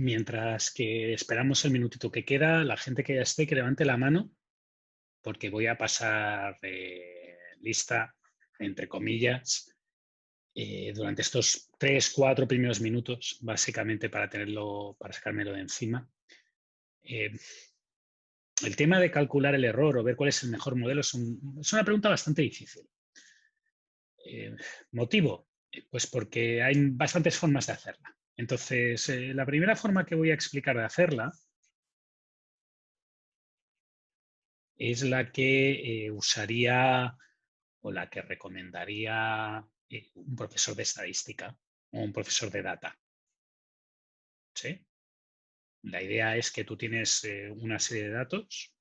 Mientras que esperamos el minutito que queda, la gente que ya esté, que levante la mano, porque voy a pasar lista, entre comillas, durante estos 3, 4 primeros minutos, básicamente para tenerlo, para sacármelo de encima. El tema de calcular el error o ver cuál es el mejor modelo es una pregunta bastante difícil. ¿Motivo? Pues porque hay bastantes formas de hacerla. Entonces, la primera forma que voy a explicar de hacerla es la que usaría o la que recomendaría un profesor de estadística o un profesor de data. ¿Sí? La idea es que tú tienes una serie de datos,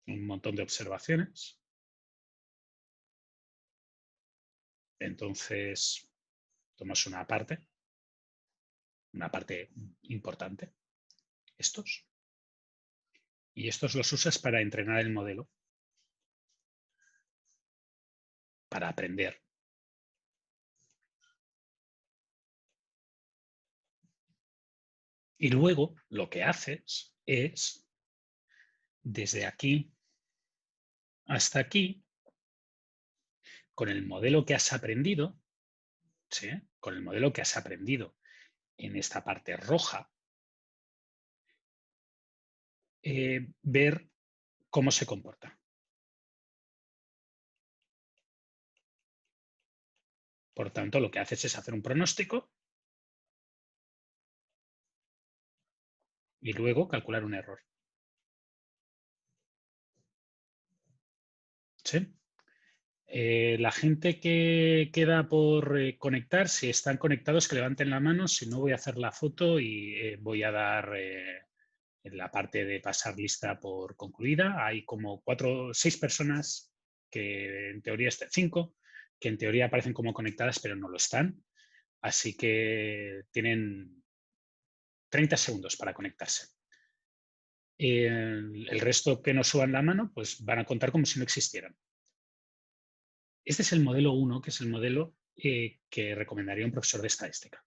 un montón de observaciones. Entonces, tomas una parte importante, estos, y estos los usas para entrenar el modelo, para aprender. Y luego lo que haces es, desde aquí hasta aquí, con el modelo que has aprendido, ¿sí? Con el modelo que has aprendido en esta parte roja, ver cómo se comporta. Por tanto, lo que haces es hacer un pronóstico y luego calcular un error. ¿Sí? La gente que queda por conectar, si están conectados, que levanten la mano. Si no, voy a hacer la foto y voy a dar en la parte de pasar lista por concluida. Hay como 6 personas que en teoría, 5, que en teoría aparecen como conectadas, pero no lo están. Así que tienen 30 segundos para conectarse. El resto que no suban la mano, pues van a contar como si no existieran. Este es el modelo 1, que es el modelo que recomendaría un profesor de estadística.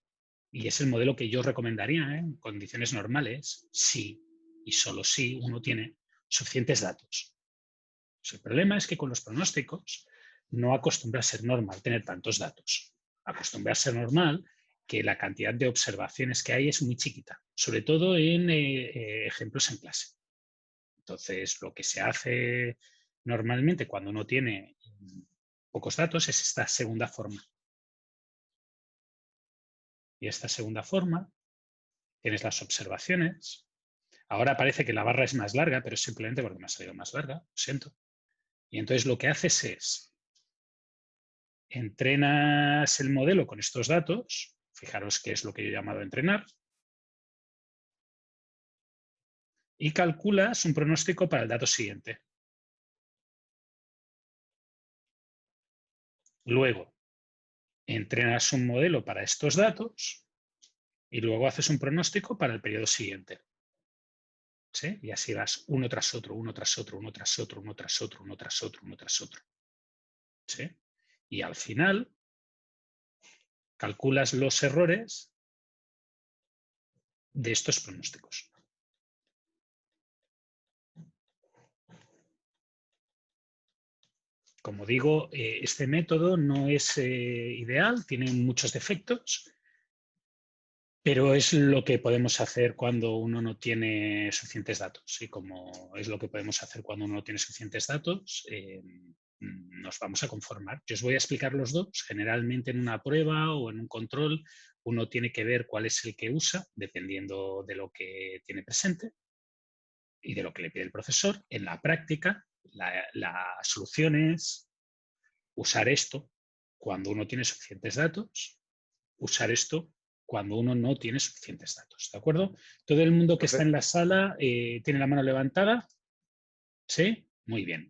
Y es el modelo que yo recomendaría en condiciones normales, si y solo si uno tiene suficientes datos. Pues el problema es que con los pronósticos no acostumbra a ser normal tener tantos datos. Acostumbra a ser normal que la cantidad de observaciones que hay es muy chiquita, sobre todo en ejemplos en clase. Entonces, lo que se hace normalmente cuando uno tiene pocos datos es esta segunda forma. Y esta segunda forma, tienes las observaciones. Ahora parece que la barra es más larga, pero es simplemente porque me ha salido más larga, lo siento. Y entonces lo que haces es, entrenas el modelo con estos datos, fijaros qué es lo que yo he llamado entrenar, y calculas un pronóstico para el dato siguiente. Luego, entrenas un modelo para estos datos y luego haces un pronóstico para el periodo siguiente. ¿Sí? Y así vas uno tras otro, uno tras otro, uno tras otro, uno tras otro, uno tras otro, uno tras otro. ¿Sí? Y al final calculas los errores de estos pronósticos. Como digo, este método no es ideal, tiene muchos defectos, pero es lo que podemos hacer cuando uno no tiene suficientes datos. Y como es lo que podemos hacer cuando uno no tiene suficientes datos, nos vamos a conformar. Yo os voy a explicar los dos. Generalmente en una prueba o en un control, uno tiene que ver cuál es el que usa, dependiendo de lo que tiene presente y de lo que le pide el profesor. En la práctica, la solución es usar esto cuando uno tiene suficientes datos, usar esto cuando uno no tiene suficientes datos. ¿De acuerdo? Todo el mundo que está en la sala tiene la mano levantada. ¿Sí? Muy bien.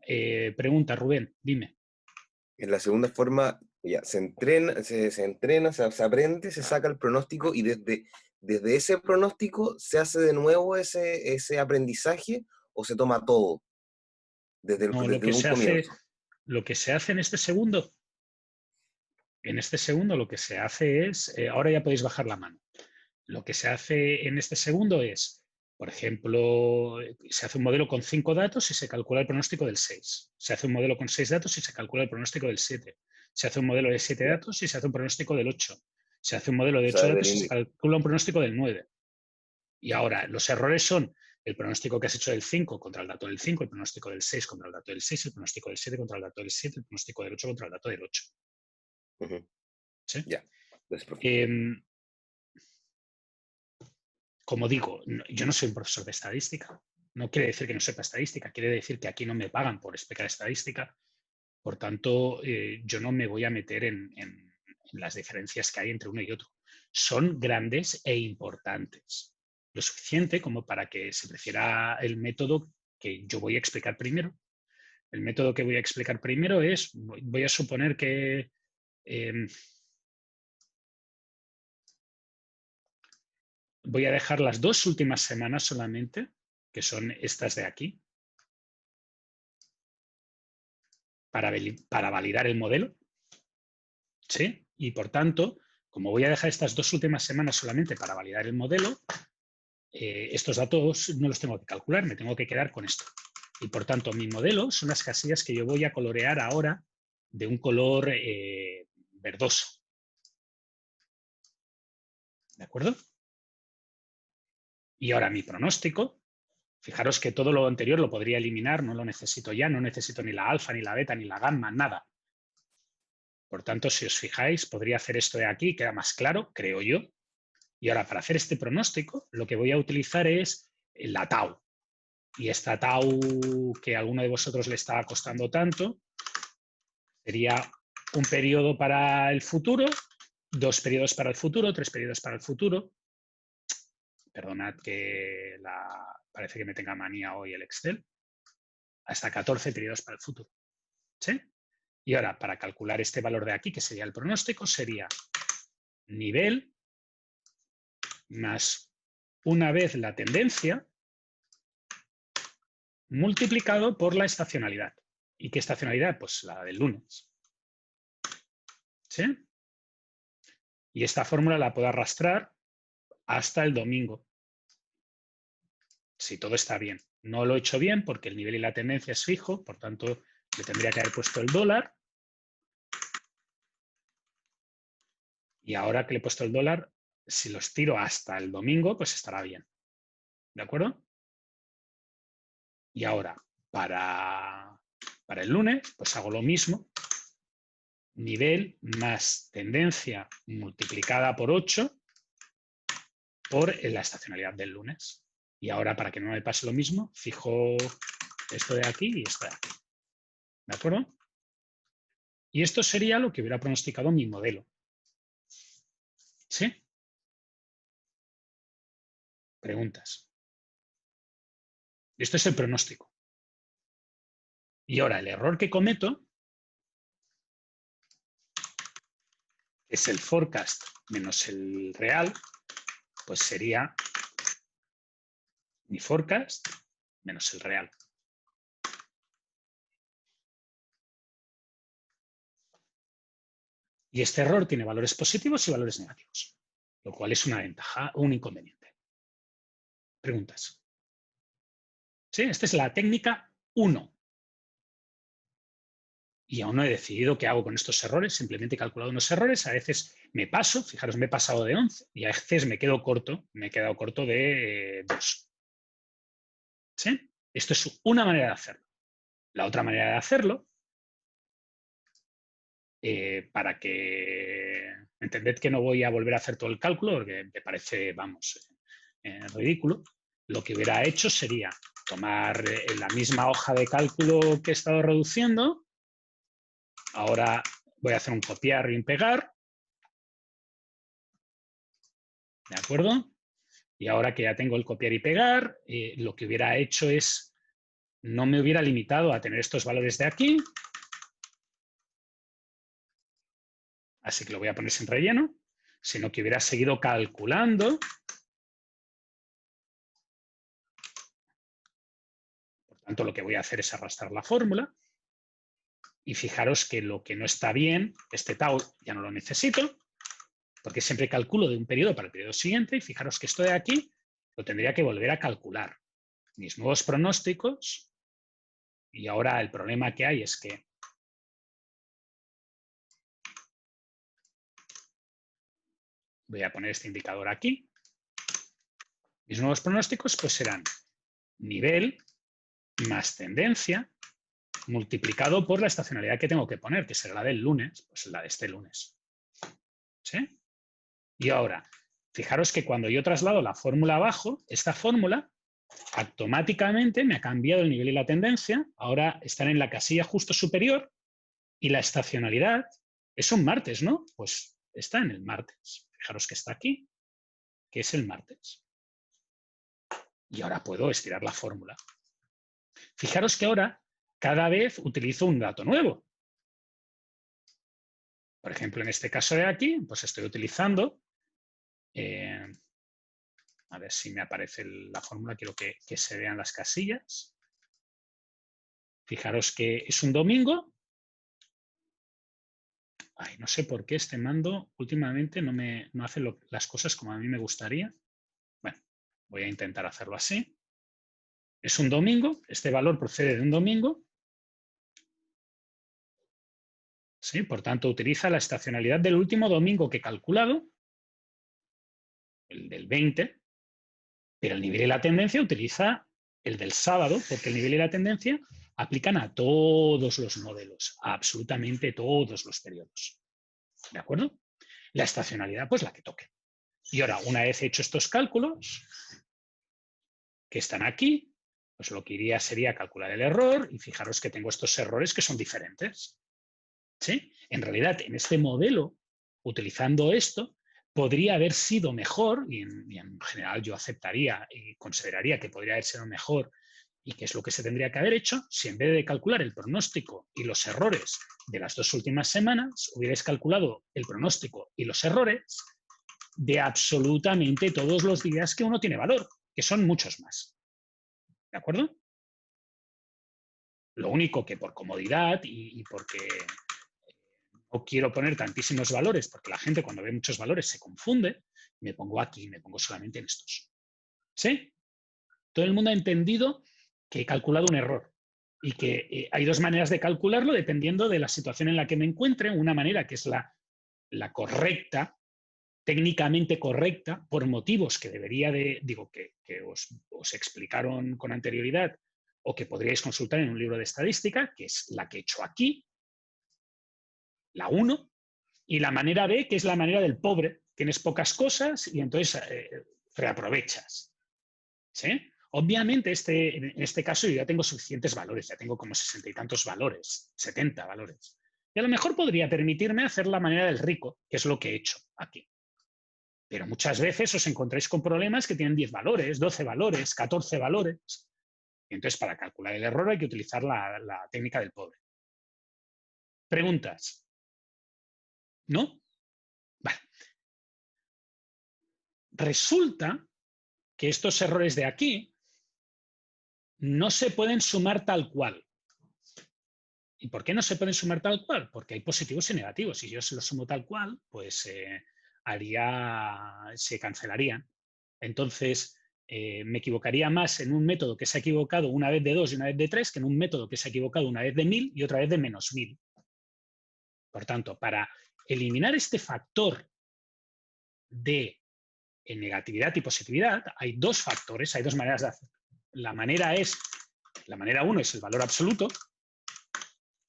Pregunta, Rubén, dime. En la segunda forma, ya, se entrena, se aprende, se saca el pronóstico y desde ese pronóstico se hace de nuevo ese aprendizaje o se toma todo No, desde un comienzo. lo que se hace en este segundo lo que se hace es, ahora ya podéis bajar la mano. lo que se hace en este segundo es, por ejemplo, se hace un modelo con 5 datos y se calcula el pronóstico del 6. Se hace un modelo con 6 datos y se calcula el pronóstico del 7. Se hace un modelo de 7 Ya. datos y se hace un pronóstico del 8. Se hace un modelo de O 8 sea, datos y se calcula un pronóstico del 9. Y ahora, los errores son el pronóstico que has hecho del 5 contra el dato del 5, el pronóstico del 6 contra el dato del 6, el pronóstico del 7 contra el dato del 7, el pronóstico del 8 contra el dato del 8. Ujú. ¿Sí? Ya. Gracias, profe. Como digo, yo no soy un profesor de estadística. No quiere decir que no sepa estadística, quiere decir que aquí no me pagan por explicar estadística. Por tanto, yo no me voy a meter en las diferencias que hay entre uno y otro. Son grandes e importantes. Lo suficiente como para que se prefiera el método que yo voy a explicar primero. El método que voy a explicar primero es, voy a suponer que voy a dejar las 2 últimas semanas solamente, que son estas de aquí, para validar el modelo. ¿Sí? Y por tanto, como voy a dejar estas 2 últimas semanas solamente para validar el modelo, estos datos no los tengo que calcular, me tengo que quedar con esto. Y por tanto, mi modelo son las casillas que yo voy a colorear ahora de un color verdoso. ¿De acuerdo? Y ahora mi pronóstico, fijaros que todo lo anterior lo podría eliminar, no lo necesito ya, no necesito ni la alfa, ni la beta, ni la gamma, nada. Por tanto, si os fijáis, podría hacer esto de aquí, queda más claro, creo yo. Y ahora, para hacer este pronóstico, lo que voy a utilizar es la tau. Y esta tau que a alguno de vosotros le está costando tanto, sería un periodo para el futuro, 2 periodos para el futuro, 3 periodos para el futuro. Perdonad que parece que me tenga manía hoy el Excel. Hasta 14 periodos para el futuro. ¿Sí? Y ahora, para calcular este valor de aquí, que sería el pronóstico, sería nivel más una vez la tendencia multiplicado por la estacionalidad. ¿Y qué estacionalidad? Pues la del lunes. ¿Sí? Y esta fórmula la puedo arrastrar hasta el domingo. Si todo está bien. No lo he hecho bien porque el nivel y la tendencia es fijo, por tanto, le tendría que haber puesto el dólar. Y ahora que le he puesto el dólar, si los tiro hasta el domingo, pues estará bien. ¿De acuerdo? Y ahora, para el lunes, pues hago lo mismo. Nivel más tendencia multiplicada por 8 por la estacionalidad del lunes. Y ahora, para que no me pase lo mismo, fijo esto de aquí y esto de aquí. ¿De acuerdo? Y esto sería lo que hubiera pronosticado mi modelo. ¿Sí? Preguntas. Esto es el pronóstico. Y ahora, el error que cometo es el forecast menos el real, pues sería mi forecast menos el real. Y este error tiene valores positivos y valores negativos, lo cual es una ventaja o un inconveniente. Preguntas. ¿Sí? Esta es la técnica 1. Y aún no he decidido qué hago con estos errores, simplemente he calculado unos errores, a veces me paso, fijaros, me he pasado de 11 y a veces me quedo corto, me he quedado corto de 2. ¿Sí? Esto es una manera de hacerlo. La otra manera de hacerlo, para que entended que no voy a volver a hacer todo el cálculo, porque me parece, vamos, ridículo, lo que hubiera hecho sería tomar la misma hoja de cálculo que he estado reduciendo. Ahora voy a hacer un copiar y un pegar. ¿De acuerdo? Y ahora que ya tengo el copiar y pegar, lo que hubiera hecho es, no me hubiera limitado a tener estos valores de aquí. Así que lo voy a poner sin relleno, sino que hubiera seguido calculando. Por tanto, lo que voy a hacer es arrastrar la fórmula. Y fijaros que lo que no está bien, este tau ya no lo necesito. porque siempre calculo de un periodo para el periodo siguiente, y fijaros que esto de aquí lo tendría que volver a calcular. Mis nuevos pronósticos, y ahora el problema que hay es que voy a poner este indicador aquí. Mis nuevos pronósticos pues serán nivel más tendencia multiplicado por la estacionalidad que tengo que poner, que será la del lunes, pues la de este lunes. ¿Sí? Y ahora, fijaros que cuando yo traslado la fórmula abajo, esta fórmula automáticamente me ha cambiado el nivel y la tendencia, ahora están en la casilla justo superior y la estacionalidad es un martes, ¿no? Pues está en el martes. Fijaros que está aquí, que es el martes. Y ahora puedo estirar la fórmula. Fijaros que ahora cada vez utilizo un dato nuevo. Por ejemplo, en este caso de aquí, pues estoy utilizando, a ver si me aparece la fórmula, quiero que se vean las casillas. Fijaros que es un domingo. Ay, no sé por qué este mando últimamente no hace las cosas como a mí me gustaría. Bueno, voy a intentar hacerlo así. Es un domingo, este valor procede de un domingo. ¿Sí? Por tanto, utiliza la estacionalidad del último domingo que he calculado, el del 20, pero el nivel y la tendencia utiliza el del sábado, porque el nivel y la tendencia aplican a todos los modelos, a absolutamente todos los periodos. ¿De acuerdo? La estacionalidad, pues la que toque. Y ahora, una vez hecho estos cálculos, que están aquí, pues lo que iría sería calcular el error y fijaros que tengo estos errores que son diferentes. ¿Sí? En realidad, en este modelo, utilizando esto, podría haber sido mejor, y en general yo aceptaría y consideraría que podría haber sido mejor, y que es lo que se tendría que haber hecho, si en vez de calcular el pronóstico y los errores de las 2 últimas semanas, hubierais calculado el pronóstico y los errores de absolutamente todos los días que uno tiene valor, que son muchos más. ¿De acuerdo? Lo único que por comodidad y porque no quiero poner tantísimos valores, porque la gente cuando ve muchos valores se confunde, me pongo aquí, me pongo solamente en estos. ¿Sí? Todo el mundo ha entendido que he calculado un error y que hay 2 maneras de calcularlo dependiendo de la situación en la que me encuentre. Una manera que es la correcta, técnicamente correcta, por motivos que debería de, digo, que os explicaron con anterioridad o que podríais consultar en un libro de estadística, que es la que he hecho aquí, la 1, y la manera B, que es la manera del pobre. Tienes pocas cosas y entonces reaprovechas. ¿Sí? Obviamente, en este caso yo ya tengo suficientes valores, ya tengo como 60 y tantos valores, 70 valores. Y a lo mejor podría permitirme hacer la manera del rico, que es lo que he hecho aquí. Pero muchas veces os encontráis con problemas que tienen 10 valores, 12 valores, 14 valores. Y entonces, para calcular el error hay que utilizar la técnica del pobre. ¿Preguntas? ¿No? Vale. Resulta que estos errores de aquí no se pueden sumar tal cual. ¿Y por qué no se pueden sumar tal cual? Porque hay positivos y negativos. Si yo se los sumo tal cual, pues se cancelarían. Entonces, me equivocaría más en un método que se ha equivocado una vez de 2 y una vez de 3 que en un método que se ha equivocado una vez de 1000 y otra vez de menos 1000. Por tanto, para eliminar este factor de negatividad y positividad, hay 2 factores, hay 2 maneras de hacerlo. La manera 1 es el valor absoluto,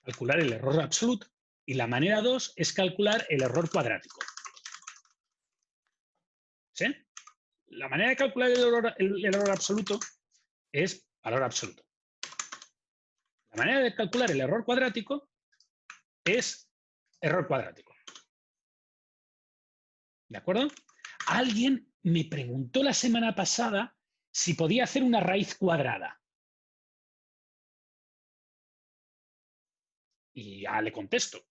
calcular el error absoluto, y la manera 2 es calcular el error cuadrático. ¿Sí? La manera de calcular el error absoluto es valor absoluto. La manera de calcular el error cuadrático es error cuadrático. ¿De acuerdo? Alguien me preguntó la semana pasada si podía hacer una raíz cuadrada. Y ya le contesto.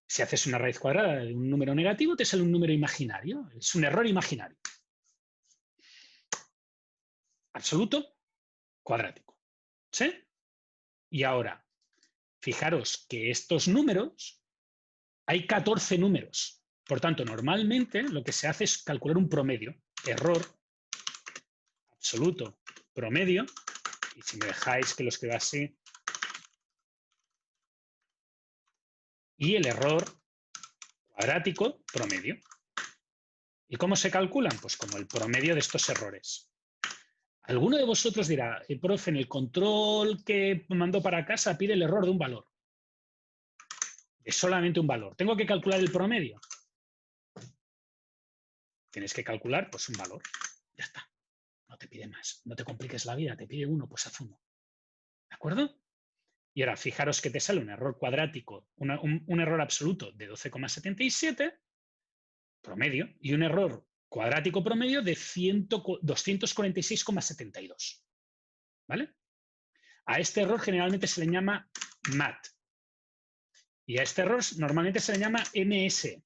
Si haces una raíz cuadrada de un número negativo, te sale un número imaginario. Es un error imaginario. Absoluto, cuadrático. ¿Sí? Y ahora, fijaros que estos números, hay 14 números. Por tanto, normalmente lo que se hace es calcular un promedio, error absoluto promedio, y si me dejáis que lo escriba así, y el error cuadrático promedio. ¿Y cómo se calculan? Pues como el promedio de estos errores. Alguno de vosotros dirá, profe, en el control que mandó para casa pide el error de un valor. Es solamente un valor. ¿Tengo que calcular el promedio? Tienes que calcular pues un valor. Ya está. No te pide más. No te compliques la vida. Te pide uno, pues haz uno. ¿De acuerdo? Y ahora fijaros que te sale un error cuadrático, un error absoluto de 12,77 promedio y un error cuadrático promedio de 246,72. ¿Vale? A este error generalmente se le llama MAT. Y a este error normalmente se le llama MS.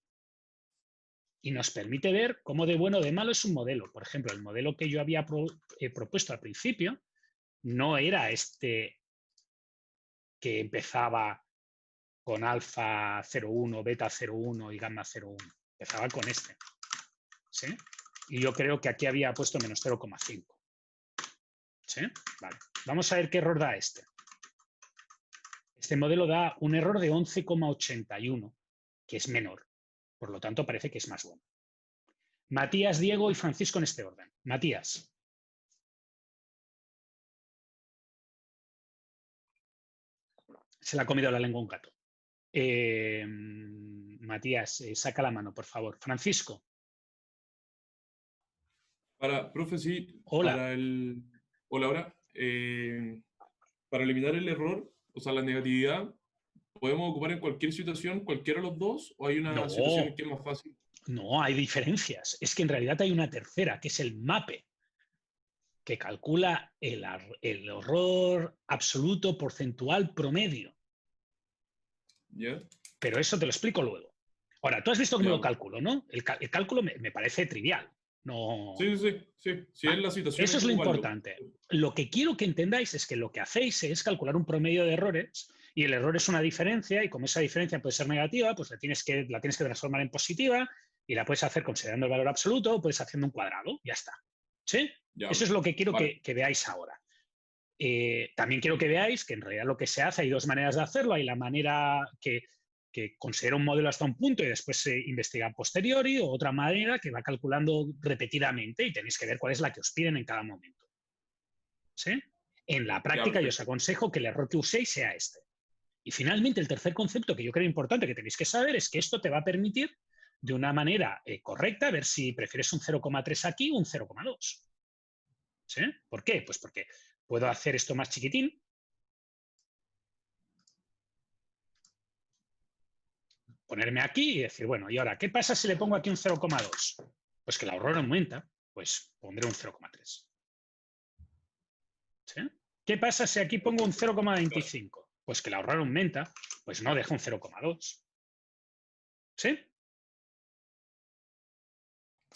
Y nos permite ver cómo de bueno o de malo es un modelo. Por ejemplo, el modelo que yo había propuesto al principio no era este que empezaba con alfa 0,1, beta 0,1 y gamma 0,1. Empezaba con este. ¿Sí? Y yo creo que aquí había puesto menos 0,5. ¿Sí? Vale. Vamos a ver qué error da este. Este modelo da un error de 11,81, que es menor. Por lo tanto, parece que es más bueno. Matías, Diego y Francisco en este orden. Matías. Se le ha comido la lengua un gato. Matías, saca la mano, por favor. Francisco. Profe, sí, Hola. Hola, ahora. Para eliminar el error, o sea, la negatividad, ¿podemos ocupar en cualquier situación cualquiera de los dos? ¿O hay una situación en No, que es más fácil? no, hay diferencias. Es que en realidad hay una tercera, que es el MAPE, que calcula el error absoluto porcentual promedio. ¿Ya? Pero eso te lo explico luego. Ahora, tú has visto cómo Ya. lo calculo, ¿no? El cálculo me parece trivial. No. Sí, sí, sí, sí. Si es Vale. la situación Eso hay es que lo ocuparlo. importante. Lo que quiero que entendáis es que lo que hacéis es calcular un promedio de errores y el error es una diferencia y como esa diferencia puede ser negativa, pues la tienes que transformar en positiva y la puedes hacer considerando el valor absoluto o puedes haciendo un cuadrado. Ya está. ¿Sí? Ya, Eso es lo que quiero vale. que veáis ahora. También quiero que veáis que en realidad lo que se hace, hay dos maneras de hacerlo. Hay la manera que considera un modelo hasta un punto y después se investiga a posteriori, o otra manera que va calculando repetidamente y tenéis que ver cuál es la que os piden en cada momento. ¿Sí? En la Ya, práctica yo os perfecto. aconsejo que el error que uséis sea este. Y finalmente el tercer concepto que yo creo importante que tenéis que saber es que esto te va a permitir de una manera correcta ver si prefieres un 0,3 aquí o un 0,2. ¿Sí? ¿Por qué? Pues porque puedo hacer esto más chiquitín, ponerme aquí y decir, bueno, ¿y ahora qué pasa si le pongo aquí un 0,2? Pues que el error aumenta, pues pondré un 0,3. ¿Sí? ¿Qué pasa si aquí pongo un Perfecto. Claro. 0,25? Pues que el ahorrar aumenta, pues no dejo un 0,2. ¿Sí?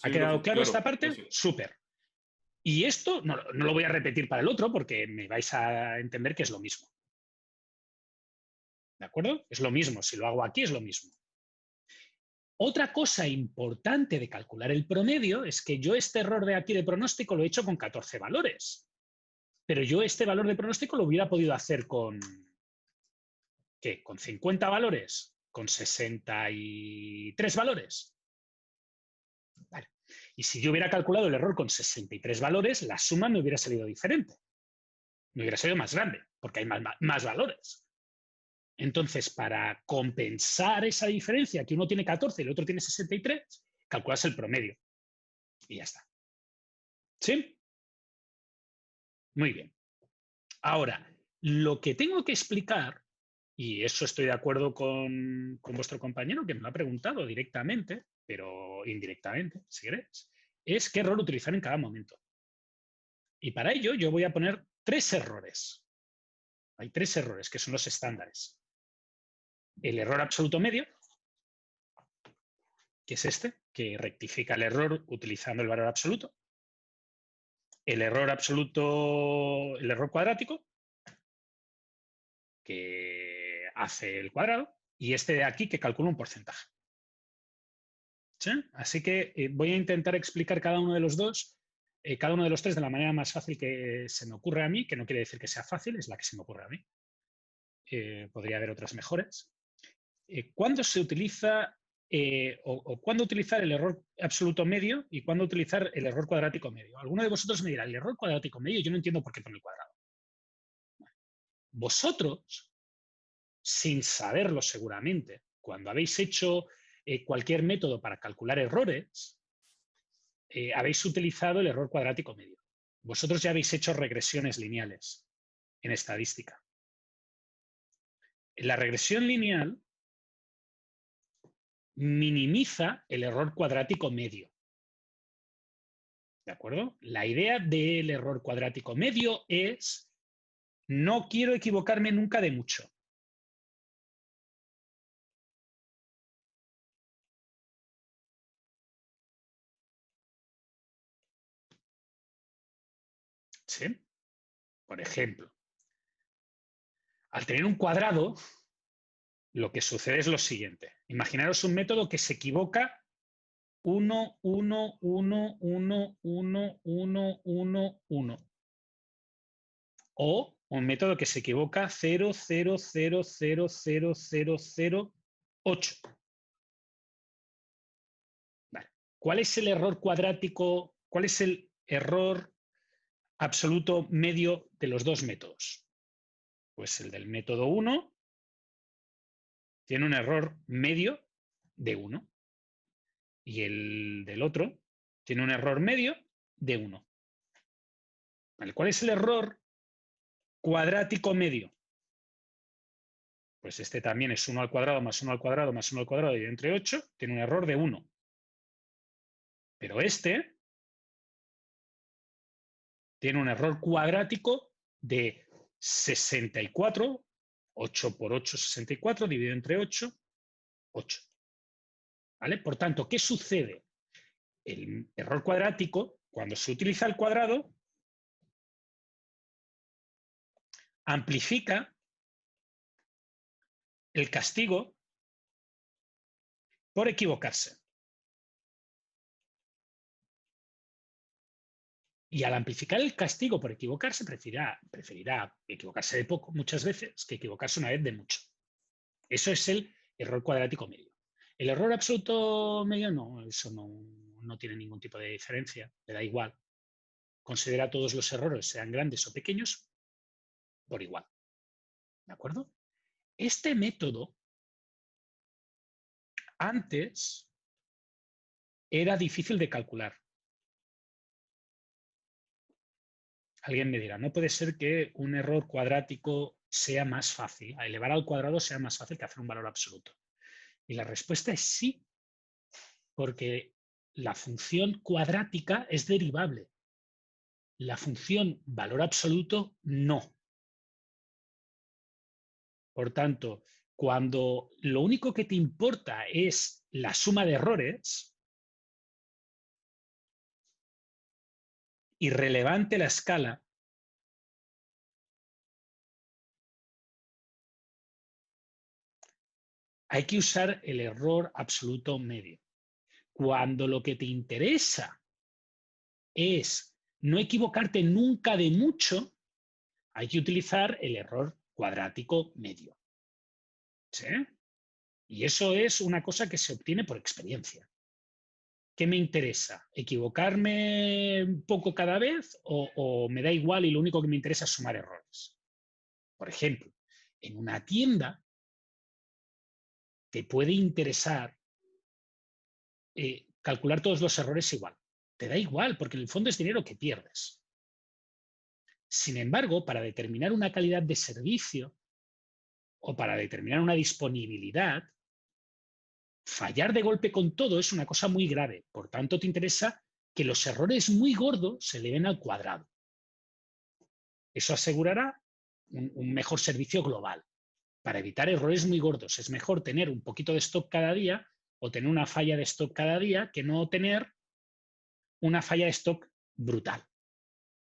¿Ha Sí, quedado profe, claro esta claro, parte? gracias. Súper. Y esto no lo voy a repetir para el otro porque me vais a entender que es lo mismo. ¿De acuerdo? Es lo mismo. Si lo hago aquí es lo mismo. Otra cosa importante de calcular el promedio es que yo este error de aquí de pronóstico lo he hecho con 14 valores. Pero yo este valor de pronóstico lo hubiera podido hacer con, ¿qué? ¿Con 50 valores? ¿Con 63 valores? Vale. Y si yo hubiera calculado el error con 63 valores, la suma me hubiera salido diferente. Me hubiera salido más grande, porque hay más valores. Entonces, para compensar esa diferencia, que uno tiene 14 y el otro tiene 63, calculas el promedio. Y ya está. ¿Sí? Muy bien. Ahora, lo que tengo que explicar, y eso estoy de acuerdo con vuestro compañero que me lo ha preguntado directamente, pero indirectamente, si queréis, es qué error utilizar en cada momento. Y para ello yo voy a poner 3 errores. Hay 3 errores que son los estándares. El error absoluto medio, que es este, que rectifica el error utilizando el valor absoluto. El error absoluto, el error cuadrático, que hace el cuadrado. Y este de aquí que calcula un porcentaje. ¿Sí? Así que voy a intentar explicar cada uno de los tres de la manera más fácil que se me ocurre a mí, que no quiere decir que sea fácil, es la que se me ocurre a mí. Podría haber otras mejores. ¿Cuándo se utiliza o cuándo utilizar el error absoluto medio y cuándo utilizar el error cuadrático medio? Alguno de vosotros me dirá, el error cuadrático medio, yo no entiendo por qué pone el cuadrado. Vosotros, sin saberlo seguramente, cuando habéis hecho cualquier método para calcular errores, habéis utilizado el error cuadrático medio. Vosotros ya habéis hecho regresiones lineales en estadística. La regresión lineal minimiza el error cuadrático medio. ¿De acuerdo? La idea del error cuadrático medio es no quiero equivocarme nunca de mucho. ¿Sí? Por ejemplo, al tener un cuadrado, lo que sucede es lo siguiente. Imaginaros un método que se equivoca 1, 1, 1, 1, 1, 1, 1, 1. O un método que se equivoca 0, 0, 0, 0, 0, 0, 0, 8. Vale. ¿Cuál es el error cuadrático? ¿Cuál es el error absoluto medio de los dos métodos? Pues el del método 1 tiene un error medio de 1 y el del otro tiene un error medio de 1. ¿Vale? ¿Cuál es el error cuadrático medio? Pues este también es 1 al cuadrado más 1 al cuadrado más 1 al cuadrado y entre 8 tiene un error de 1. Pero este tiene un error cuadrático de 64, 8 por 8, 64, dividido entre 8, 8. ¿Vale? Por tanto, ¿qué sucede? El error cuadrático, cuando se utiliza el cuadrado, amplifica el castigo por equivocarse. Y al amplificar el castigo por equivocarse, preferirá equivocarse de poco muchas veces que equivocarse una vez de mucho. Eso es el error cuadrático medio. El error absoluto medio no, eso no tiene ningún tipo de diferencia, le da igual. Considera todos los errores, sean grandes o pequeños, por igual. ¿De acuerdo? Este método antes era difícil de calcular. Alguien me dirá, no puede ser que un error cuadrático sea más fácil, a elevar al cuadrado sea más fácil que hacer un valor absoluto. Y la respuesta es sí, porque la función cuadrática es derivable. La función valor absoluto no. Por tanto, cuando lo único que te importa es la suma de errores, irrelevante la escala, hay que usar el error absoluto medio. Cuando lo que te interesa es no equivocarte nunca de mucho, hay que utilizar el error cuadrático medio. ¿Sí? Y eso es una cosa que se obtiene por experiencia. ¿Qué me interesa? ¿Equivocarme un poco cada vez o me da igual y lo único que me interesa es sumar errores? Por ejemplo, en una tienda te puede interesar calcular todos los errores igual. Te da igual, porque en el fondo es dinero que pierdes. Sin embargo, para determinar una calidad de servicio o para determinar una disponibilidad, fallar de golpe con todo es una cosa muy grave. Por tanto, te interesa que los errores muy gordos se eleven al cuadrado. Eso asegurará un mejor servicio global. Para evitar errores muy gordos, es mejor tener un poquito de stock cada día o tener una falla de stock cada día que no tener una falla de stock brutal.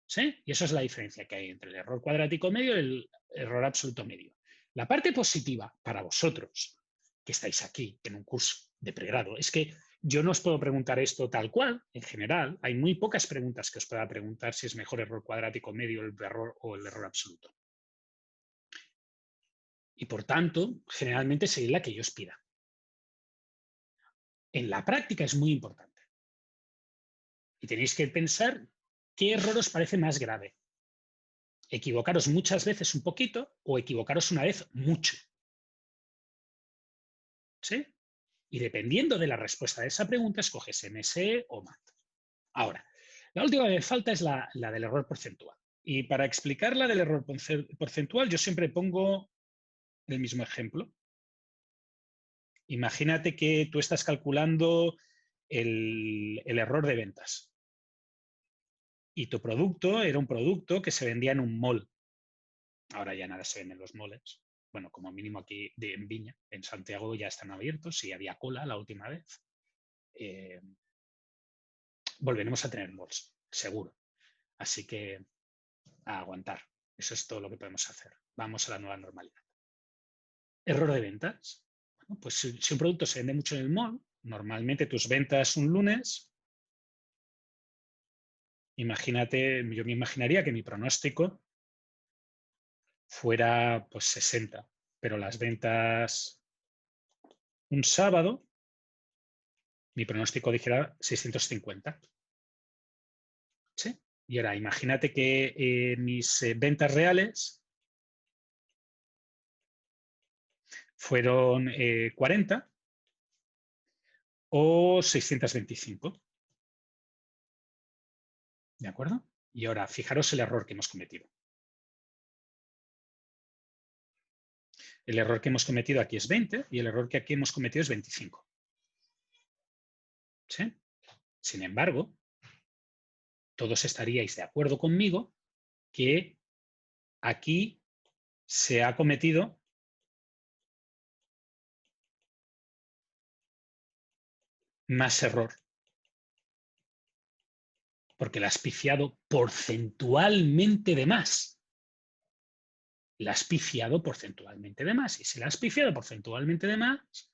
¿Sí? Y eso es la diferencia que hay entre el error cuadrático medio y el error absoluto medio. La parte positiva para vosotros, que estáis aquí en un curso de pregrado, es que Yo no os puedo preguntar esto tal cual, en general. Hay muy pocas preguntas que os pueda preguntar si es mejor error cuadrático medio el error o el error absoluto. Y por tanto, generalmente seguid la que yo os pida. En la práctica es muy importante. Y tenéis que pensar qué error os parece más grave. Equivocaros muchas veces un poquito o equivocaros una vez mucho. ¿Sí? Y dependiendo de la respuesta de esa pregunta, escoges MSE o MAT. Ahora, la última que me falta es la del error porcentual. Y para explicar la del error porcentual, yo siempre pongo el mismo ejemplo. Imagínate que tú estás calculando el error de ventas. Y tu producto era un producto que se vendía en un mall. Ahora ya nada se vende en los malls. Bueno, como mínimo aquí en Viña. En Santiago ya están abiertos y había cola la última vez. Volveremos a tener malls, seguro. Así que a aguantar. Eso es todo lo que podemos hacer. Vamos a la nueva normalidad. Error de ventas. Bueno, pues si un producto se vende mucho en el mall, normalmente tus ventas un lunes, imagínate, yo me imaginaría que mi pronóstico fuera pues 60, pero las ventas un sábado, mi pronóstico dijera 650. ¿Sí? Y ahora imagínate que mis ventas reales fueron 40 o 625. ¿De acuerdo? Y ahora, fijaros el error que hemos cometido. El error que hemos cometido aquí es 20 y el error que aquí hemos cometido es 25. ¿Sí? Sin embargo, todos estaríais de acuerdo conmigo que aquí se ha cometido más error. Porque la has pifiado porcentualmente de más. La has pifiado porcentualmente de más. Y si la has pifiado porcentualmente de más,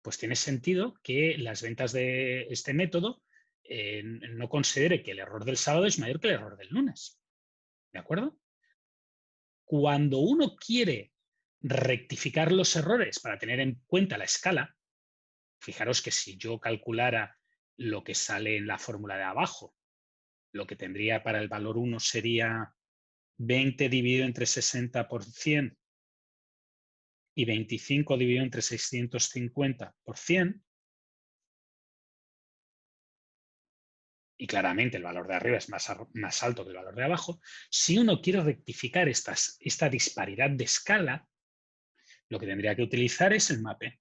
pues tiene sentido que las ventas de este método no considere que el error del sábado es mayor que el error del lunes. ¿De acuerdo? Cuando uno quiere rectificar los errores para tener en cuenta la escala, fijaros que si yo calculara lo que sale en la fórmula de abajo, lo que tendría para el valor 1 sería 20 dividido entre 60 por 100 y 25 dividido entre 650 por 100. Y claramente el valor de arriba es más alto que el valor de abajo. Si uno quiere rectificar esta disparidad de escala, lo que tendría que utilizar es el MAPE.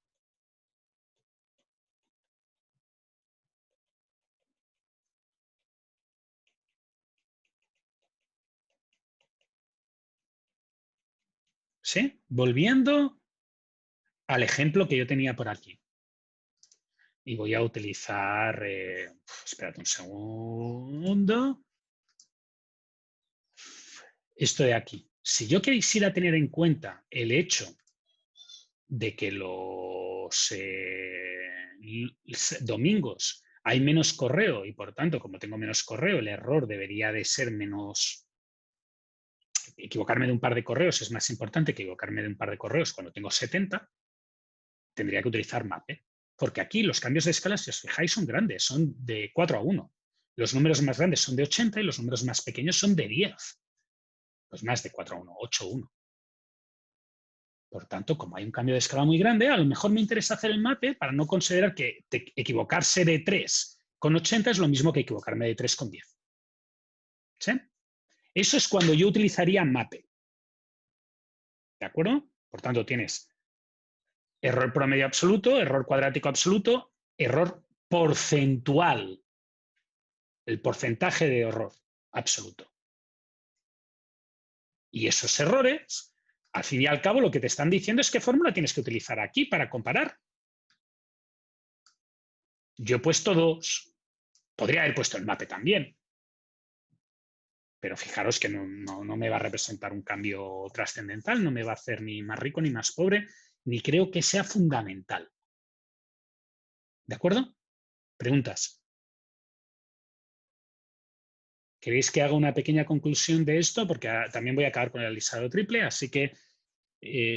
¿Sí? Volviendo al ejemplo que yo tenía por aquí. Y voy a utilizar, espérate un segundo, esto de aquí. Si yo quisiera tener en cuenta el hecho de que los domingos hay menos correo y por tanto, como tengo menos correo, el error debería de ser menos. Equivocarme de un par de correos es más importante que equivocarme de un par de correos cuando tengo 70, tendría que utilizar MAPE. Porque aquí los cambios de escala, si os fijáis, son grandes, son de 4 a 1. Los números más grandes son de 80 y los números más pequeños son de 10. Pues más de 4 a 1, 8 a 1. Por tanto, como hay un cambio de escala muy grande, a lo mejor me interesa hacer el MAPE para no considerar que equivocarse de 3 con 80 es lo mismo que equivocarme de 3 con 10. ¿Sí? Eso es cuando yo utilizaría MAPE. ¿De acuerdo? Por tanto, tienes error promedio absoluto, error cuadrático absoluto, error porcentual. El porcentaje de error absoluto. Y esos errores, al fin y al cabo, lo que te están diciendo es qué fórmula tienes que utilizar aquí para comparar. Yo he puesto 2. Podría haber puesto el MAPE también. Pero fijaros que no me va a representar un cambio trascendental, no me va a hacer ni más rico ni más pobre, ni creo que sea fundamental. ¿De acuerdo? Preguntas. ¿Queréis que haga una pequeña conclusión de esto? Porque también voy a acabar con el alisado triple, así que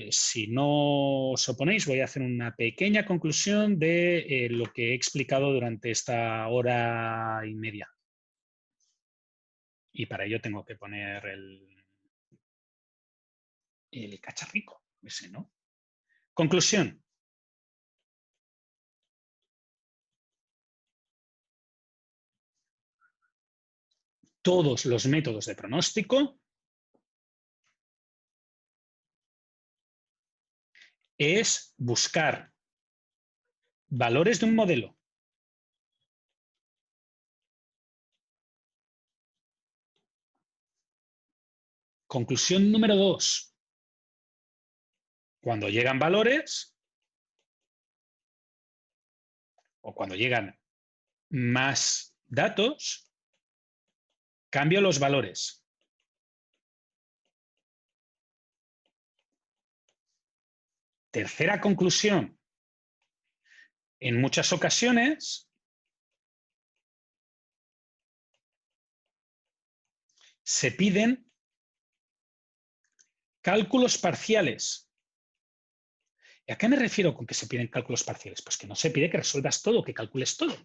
si no os oponéis, voy a hacer una pequeña conclusión de lo que he explicado durante esta hora y media. Y para ello tengo que poner el cacharrico, ese, ¿no? Conclusión. Todos los métodos de pronóstico es buscar valores de un modelo conclusión número 2. Cuando llegan valores o cuando llegan más datos, cambio los valores. Tercera conclusión. En muchas ocasiones se piden cálculos parciales. ¿Y a qué me refiero con que se piden cálculos parciales? Pues que no se pide que resuelvas todo, que calcules todo.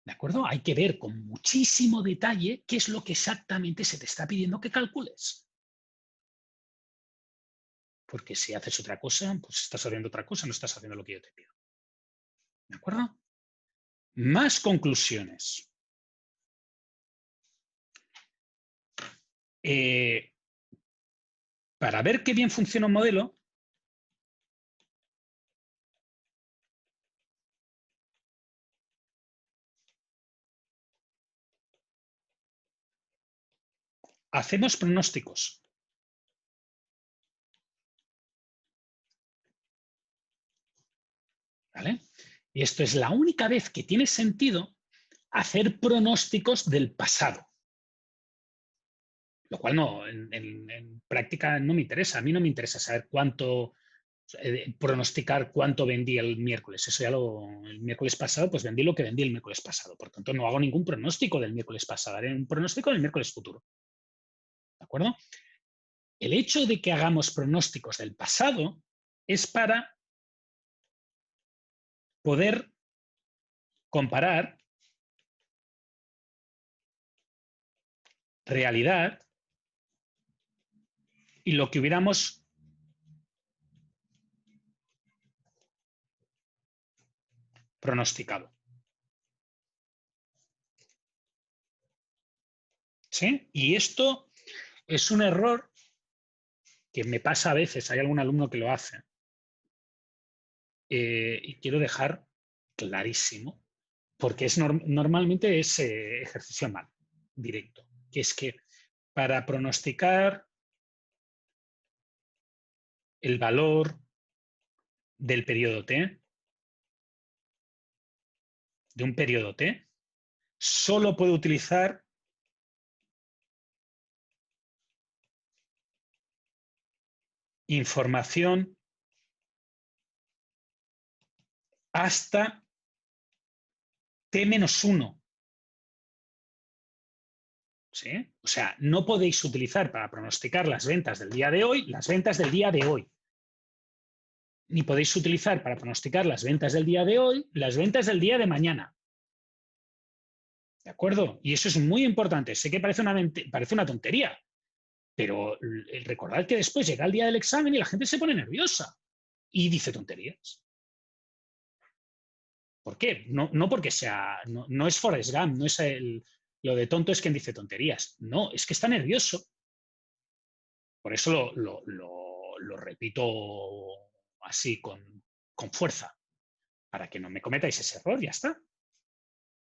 ¿De acuerdo? Hay que ver con muchísimo detalle qué es lo que exactamente se te está pidiendo que calcules. Porque si haces otra cosa, pues estás haciendo otra cosa, no estás haciendo lo que yo te pido. ¿De acuerdo? Más conclusiones. Para ver qué bien funciona un modelo, hacemos pronósticos. ¿Vale? Y esto es la única vez que tiene sentido hacer pronósticos del pasado. Lo cual no, en práctica no me interesa. A mí no me interesa saber cuánto, pronosticar cuánto vendí el miércoles. Eso ya el miércoles pasado, pues vendí lo que vendí el miércoles pasado. Por tanto, no hago ningún pronóstico del miércoles pasado. Haré un pronóstico del miércoles futuro. ¿De acuerdo? El hecho de que hagamos pronósticos del pasado es para poder comparar realidad y lo que hubiéramos pronosticado. ¿Sí? Y esto es un error que me pasa a veces, hay algún alumno que lo hace. Y quiero dejar clarísimo, porque normalmente es ejercicio mal, directo, que es que para pronosticar el valor del periodo T, de un periodo T, solo puedo utilizar información hasta T-1. ¿Sí? O sea, no podéis utilizar para pronosticar las ventas del día de hoy, las ventas del día de hoy. Ni podéis utilizar para pronosticar las ventas del día de hoy, las ventas del día de mañana. ¿De acuerdo? Y eso es muy importante. Sé que parece una tontería, pero recordad que después llega el día del examen y la gente se pone nerviosa y dice tonterías. ¿Por qué? No porque sea, no es Forrest Gump, no es lo de tonto es quien dice tonterías. No, es que está nervioso. Por eso lo repito así con fuerza, para que no me cometáis ese error, ya está.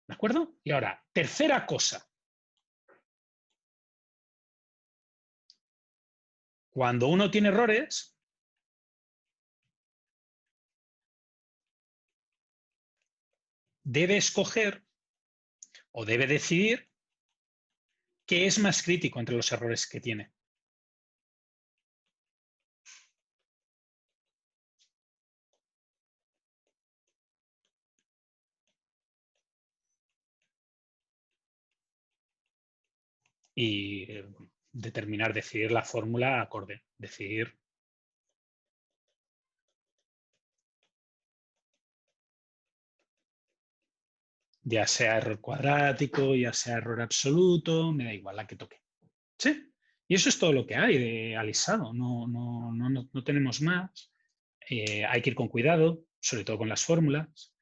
¿De acuerdo? Y ahora, tercera cosa. Cuando uno tiene errores, debe escoger o debe decidir qué es más crítico entre los errores que tiene. y decidir la fórmula acorde, decidir ya sea error cuadrático, ya sea error absoluto, me da igual la que toque. ¿Sí? Y eso es todo lo que hay de alisado, no tenemos más. Hay que ir con cuidado, sobre todo con las fórmulas.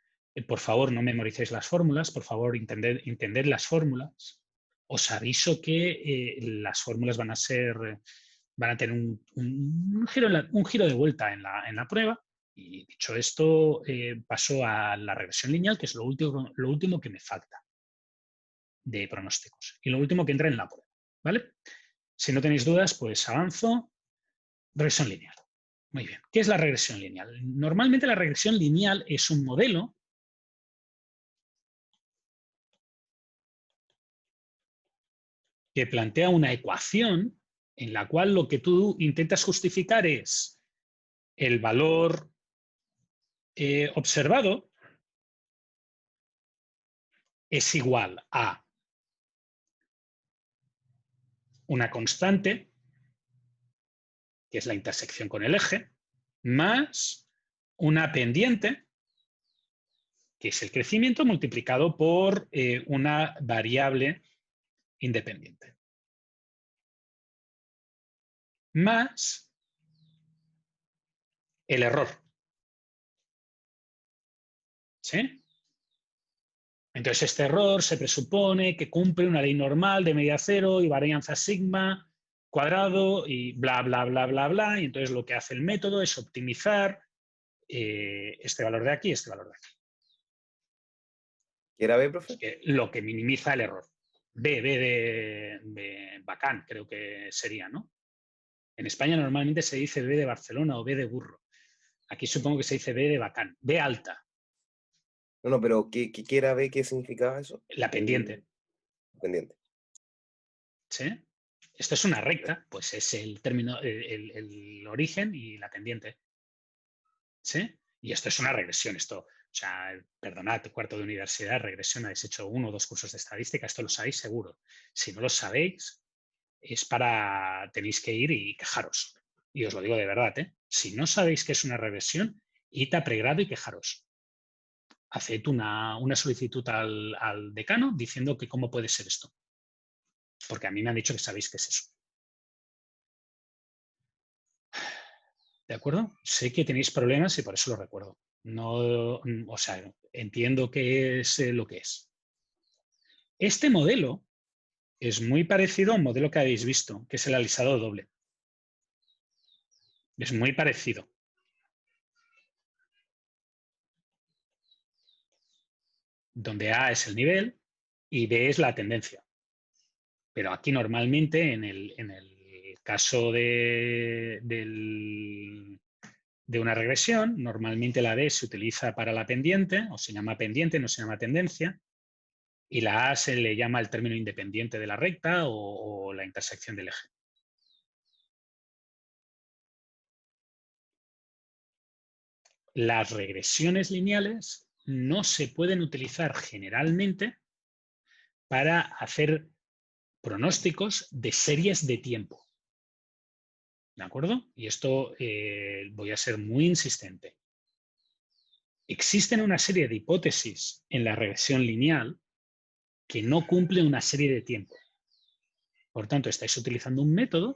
Por favor, no memoricéis las fórmulas, por favor, entended las fórmulas. Os aviso que las fórmulas van a tener un giro de vuelta en la prueba. Y dicho esto, paso a la regresión lineal, que es lo último que me falta de pronósticos. Y lo último que entra en la prueba. ¿Vale? Si no tenéis dudas, pues avanzo. Regresión lineal. Muy bien. ¿Qué es la regresión lineal? Normalmente la regresión lineal es un modelo que plantea una ecuación en la cual lo que tú intentas justificar es el valor observado es igual a una constante, que es la intersección con el eje, más una pendiente, que es el crecimiento, multiplicado por una variable independiente. Más el error. ¿Sí? Entonces, este error se presupone que cumple una ley normal de medida cero y varianza sigma cuadrado y bla, bla, bla, bla, bla. Y entonces lo que hace el método es optimizar este valor de aquí y este valor de aquí. ¿Qué era B, profe? Lo que minimiza el error. B de bacán, creo que sería, ¿no? En España normalmente se dice B de Barcelona o B de burro. Aquí supongo que se dice B de bacán. B alta. No, pero ¿qué era B? ¿Qué significaba eso? La pendiente. Pendiente. ¿Sí? Esto es una recta, pues es el término, el origen y la pendiente. ¿Sí? Y esto es una regresión. Esto, o sea, perdonad, cuarto de universidad, regresión, habéis hecho 1 o 2 cursos de estadística, esto lo sabéis seguro. Si no lo sabéis, tenéis que ir y quejaros. Y os lo digo de verdad, ¿eh? Si no sabéis qué es una regresión, id a pregrado y quejaros. Haced una solicitud al decano diciendo que cómo puede ser esto. Porque a mí me han dicho que sabéis qué es eso. ¿De acuerdo? Sé que tenéis problemas y por eso lo recuerdo. No, o sea, entiendo qué es lo que es. Este modelo es muy parecido a un modelo que habéis visto, que es el alisado doble. Es muy parecido. Donde A es el nivel y B es la tendencia. Pero aquí normalmente, en el caso de una regresión, normalmente la D se utiliza para la pendiente, o se llama pendiente, no se llama tendencia, y la A se le llama el término independiente de la recta o la intersección del eje. Las regresiones lineales no se pueden utilizar generalmente para hacer pronósticos de series de tiempo. ¿De acuerdo? Y esto voy a ser muy insistente. Existen una serie de hipótesis en la regresión lineal que no cumple una serie de tiempo. Por tanto, estáis utilizando un método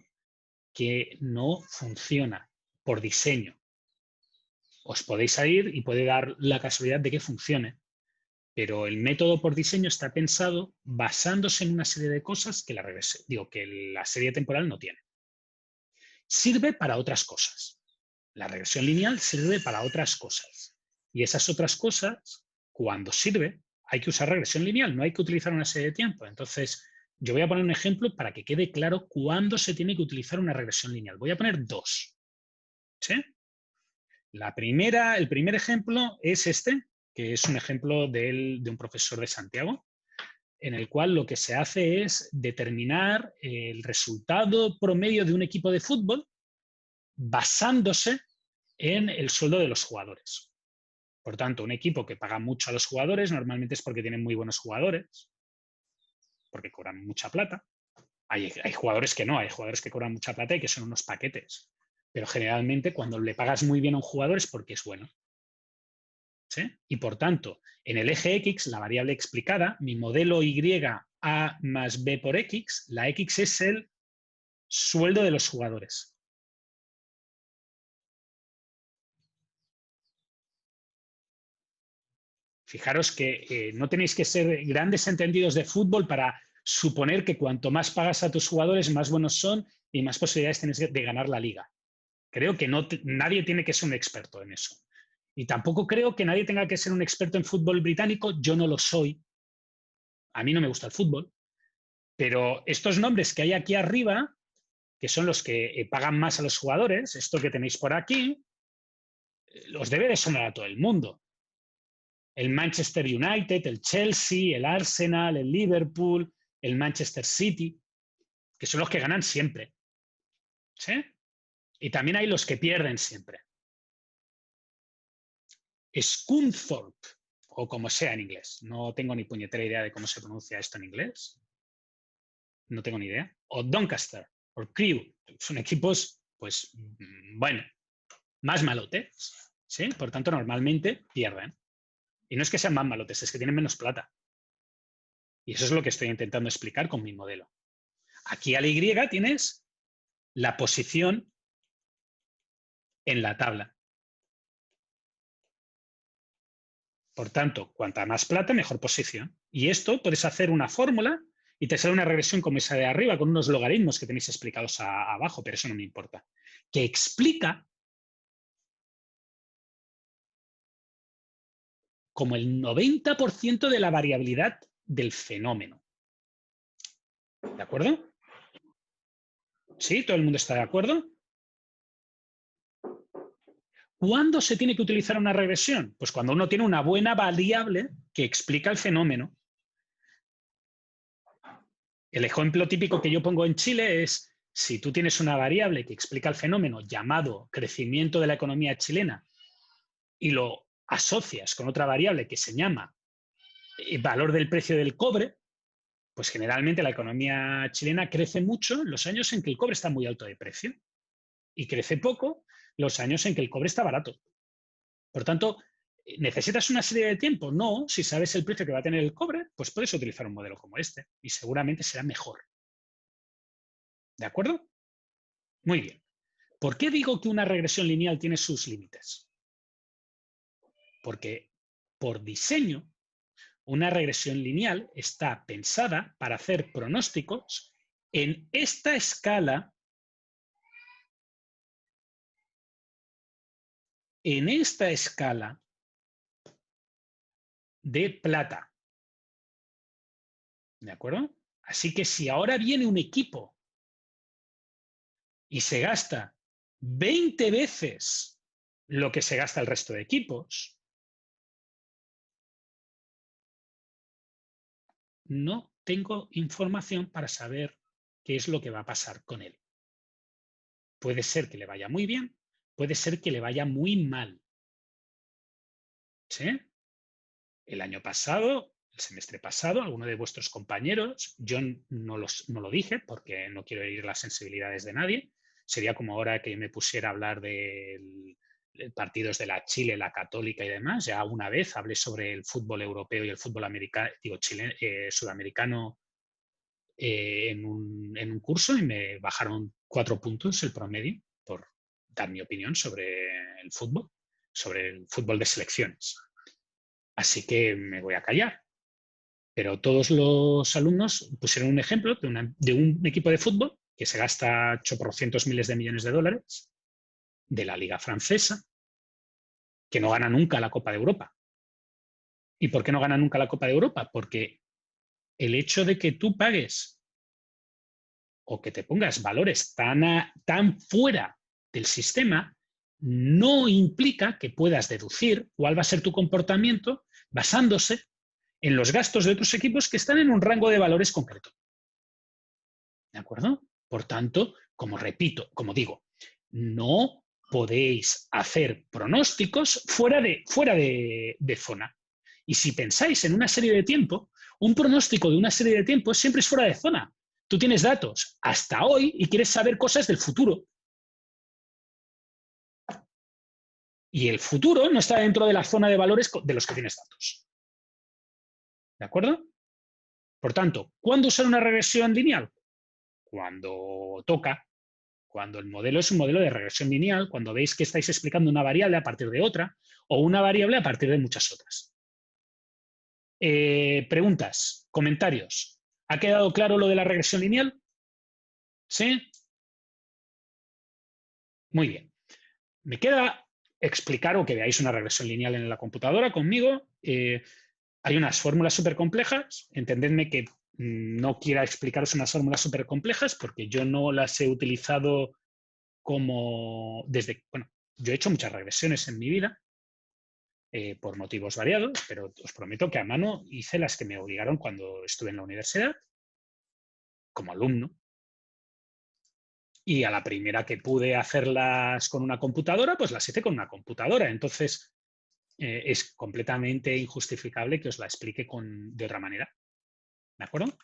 que no funciona por diseño. Os podéis salir y puede dar la casualidad de que funcione, pero el método por diseño está pensado basándose en una serie de cosas que la serie temporal no tiene. Sirve para otras cosas. La regresión lineal sirve para otras cosas. Y esas otras cosas, cuando sirve, hay que usar regresión lineal, no hay que utilizar una serie de tiempo. Entonces, yo voy a poner un ejemplo para que quede claro cuándo se tiene que utilizar una regresión lineal. Voy a poner 2. ¿Sí? El primer ejemplo es este, que es un ejemplo de un profesor de Santiago, en el cual lo que se hace es determinar el resultado promedio de un equipo de fútbol basándose en el sueldo de los jugadores. Por tanto, un equipo que paga mucho a los jugadores normalmente es porque tienen muy buenos jugadores, porque cobran mucha plata. Hay jugadores que no, hay jugadores que cobran mucha plata y que son unos paquetes. Pero generalmente cuando le pagas muy bien a un jugador es porque es bueno. ¿Sí? Y por tanto, en el eje X, la variable explicada, mi modelo Y A más B por X, la X es el sueldo de los jugadores. Fijaros que no tenéis que ser grandes entendidos de fútbol para suponer que cuanto más pagas a tus jugadores, más buenos son y más posibilidades tienes de ganar la liga. Creo que nadie tiene que ser un experto en eso. Y tampoco creo que nadie tenga que ser un experto en fútbol británico. Yo no lo soy. A mí no me gusta el fútbol. Pero estos nombres que hay aquí arriba, que son los que pagan más a los jugadores, esto que tenéis por aquí, los debe de sonar a todo el mundo. El Manchester United, el Chelsea, el Arsenal, el Liverpool, el Manchester City, que son los que ganan siempre. ¿Sí? Y también hay los que pierden siempre. Scunthorpe, o como sea en inglés. No tengo ni puñetera idea de cómo se pronuncia esto en inglés. No tengo ni idea. O Doncaster, o Crewe. Son equipos, pues, bueno, más malotes. ¿Sí? Por tanto, normalmente pierden. Y no es que sean más malotes, es que tienen menos plata. Y eso es lo que estoy intentando explicar con mi modelo. Aquí a la Y tienes la posición en la tabla. Por tanto, cuanta más plata, mejor posición. Y esto puedes hacer una fórmula y te sale una regresión como esa de arriba, con unos logaritmos que tenéis explicados abajo, pero eso no me importa. Que explica como el 90% de la variabilidad del fenómeno. ¿De acuerdo? ¿Sí? ¿Todo el mundo está de acuerdo? ¿Cuándo se tiene que utilizar una regresión? Pues cuando uno tiene una buena variable que explica el fenómeno. El ejemplo típico que yo pongo en Chile es, si tú tienes una variable que explica el fenómeno llamado crecimiento de la economía chilena y lo asocias con otra variable que se llama valor del precio del cobre, pues generalmente la economía chilena crece mucho en los años en que el cobre está muy alto de precio y crece poco los años en que el cobre está barato. Por tanto, ¿necesitas una serie de tiempo? No, si sabes el precio que va a tener el cobre, pues puedes utilizar un modelo como este y seguramente será mejor. ¿De acuerdo? Muy bien. ¿Por qué digo que una regresión lineal tiene sus límites? Porque por diseño, una regresión lineal está pensada para hacer pronósticos en esta escala, de plata. ¿De acuerdo? Así que si ahora viene un equipo y se gasta 20 veces lo que se gasta el resto de equipos, no tengo información para saber qué es lo que va a pasar con él. Puede ser que le vaya muy bien, puede ser que le vaya muy mal. ¿Sí? El año pasado, el semestre pasado, alguno de vuestros compañeros, yo no lo dije porque no quiero herir las sensibilidades de nadie, sería como ahora que me pusiera a hablar de partidos de la Chile, la Católica y demás. Ya una vez hablé sobre el fútbol europeo y el fútbol americano, sudamericano en un curso y me bajaron 4 puntos el promedio por dar mi opinión sobre el fútbol de selecciones. Así que me voy a callar. Pero todos los alumnos pusieron un ejemplo de un equipo de fútbol que se gasta 800 miles de millones de dólares, de la Liga Francesa, que no gana nunca la Copa de Europa. ¿Y por qué no gana nunca la Copa de Europa? Porque el hecho de que tú pagues o que te pongas valores tan fuera del sistema no implica que puedas deducir cuál va a ser tu comportamiento basándose en los gastos de otros equipos que están en un rango de valores concreto. ¿De acuerdo? Por tanto, como digo, no podéis hacer pronósticos fuera de zona. Y si pensáis en una serie de tiempo, un pronóstico de una serie de tiempo siempre es fuera de zona, Tú tienes datos hasta hoy y quieres saber cosas del futuro. Y el futuro no está dentro de la zona de valores de los que tienes datos. ¿De acuerdo? Por tanto, ¿cuándo usar una regresión lineal? Cuando toca. Cuando el modelo es un modelo de regresión lineal, cuando veis que estáis explicando una variable a partir de otra o una variable a partir de muchas otras. Preguntas, comentarios. ¿Ha quedado claro lo de la regresión lineal? ¿Sí? Muy bien. Me queda explicar o que veáis una regresión lineal en la computadora conmigo. Hay unas fórmulas súper complejas. Entendedme que no quiera explicaros unas fórmulas súper complejas porque yo no las he utilizado como desde... Bueno, yo he hecho muchas regresiones en mi vida por motivos variados, pero os prometo que a mano hice las que me obligaron cuando estuve en la universidad como alumno. Y a la primera que pude hacerlas con una computadora, pues las hice con una computadora. Entonces, es completamente injustificable que os la explique de otra manera. ¿De acuerdo?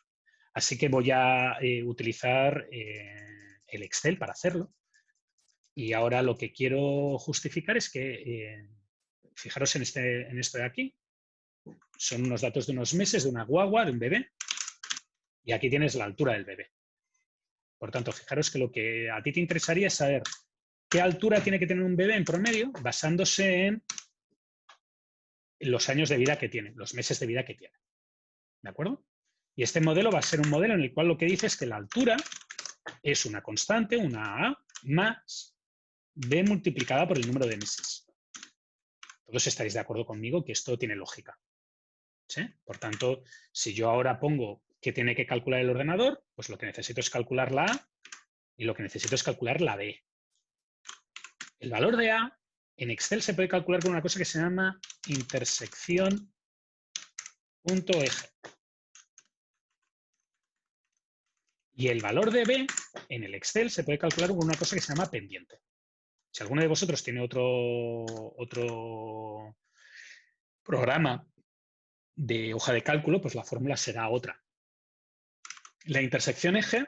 Así que voy a utilizar el Excel para hacerlo. Y ahora lo que quiero justificar es que, fijaros en esto de aquí, son unos datos de unos meses, de una guagua, de un bebé, y aquí tienes la altura del bebé. Por tanto, fijaros que lo que a ti te interesaría es saber qué altura tiene que tener un bebé en promedio basándose en los años de vida que tiene, los meses de vida que tiene. ¿De acuerdo? Y este modelo va a ser un modelo en el cual lo que dice es que la altura es una constante, una A, más B multiplicada por el número de meses. Todos estaréis de acuerdo conmigo que esto tiene lógica. ¿Sí? Por tanto, si yo ahora pongo qué tiene que calcular el ordenador, pues lo que necesito es calcular la A y lo que necesito es calcular la B. El valor de A en Excel se puede calcular con una cosa que se llama intersección punto eje. Y el valor de B en el Excel se puede calcular con una cosa que se llama pendiente. Si alguno de vosotros tiene otro programa de hoja de cálculo, pues la fórmula será otra. La intersección eje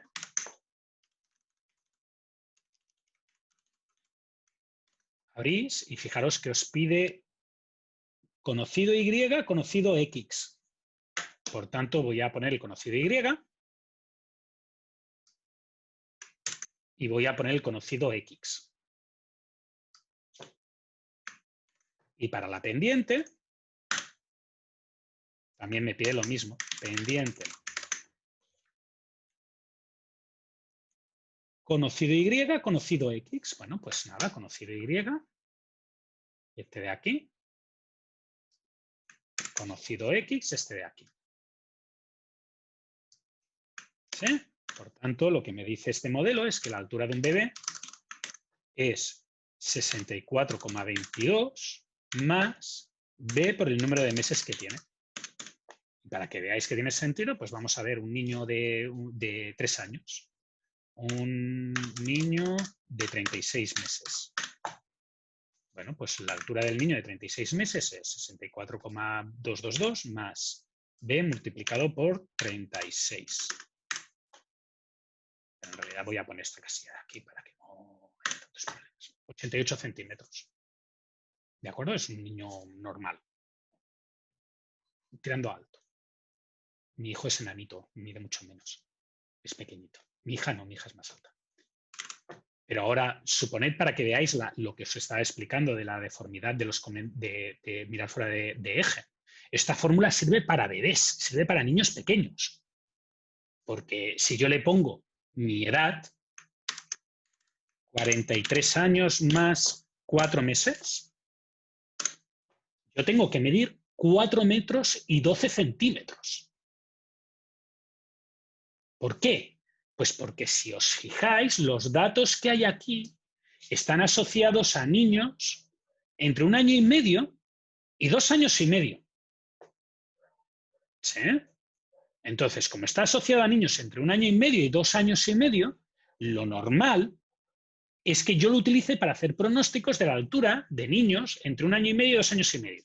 abrís y fijaros que os pide conocido Y, conocido X. Por tanto, voy a poner el conocido Y y voy a poner el conocido X. Y para la pendiente, también me pide lo mismo, pendiente. Conocido Y, conocido X. Bueno, pues nada, conocido Y, este de aquí. Conocido X, este de aquí. ¿Sí? Por tanto, lo que me dice este modelo es que la altura de un bebé es 64,22 más B por el número de meses que tiene. Para que veáis que tiene sentido, pues vamos a ver un niño de 3 años. Un niño de 36 meses. Bueno, pues la altura del niño de 36 meses es 64,222 más B multiplicado por 36. Pero en realidad voy a poner esta casilla de aquí para que no haya tantos problemas. 88 centímetros. ¿De acuerdo? Es un niño normal. Tirando alto. Mi hijo es enanito, mide mucho menos. Es pequeñito. Mi hija no, mi hija es más alta. Pero ahora, suponed para que veáis lo que os estaba explicando de la deformidad de mirar fuera de eje. Esta fórmula sirve para bebés, sirve para niños pequeños. Porque si yo le pongo mi edad, 43 años más 4 meses, yo tengo que medir 4 metros y 12 centímetros. ¿Por qué? Pues porque si os fijáis, los datos que hay aquí están asociados a niños entre 1 año y medio y 2 años y medio. ¿Sí? Entonces, como está asociado a niños entre 1 año y medio y 2 años y medio, lo normal es que yo lo utilice para hacer pronósticos de la altura de niños entre 1 año y medio y 2 años y medio.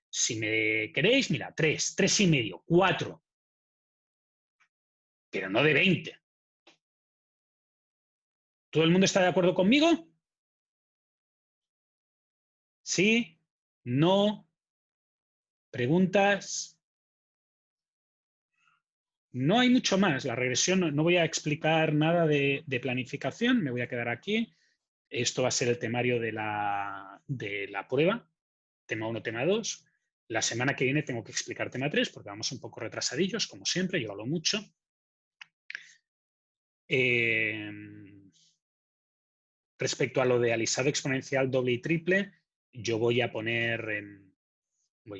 Si me queréis, mira, 3, 3 y medio, 4. Pero no de 20. ¿Todo el mundo está de acuerdo conmigo? ¿Sí? ¿No? ¿Preguntas? No hay mucho más. La regresión, no voy a explicar nada de planificación, me voy a quedar aquí. Esto va a ser el temario de la prueba, tema 1, tema 2. La semana que viene tengo que explicar tema 3 porque vamos un poco retrasadillos, como siempre, yo hablo mucho. Respecto a lo de alisado exponencial doble y triple, yo voy a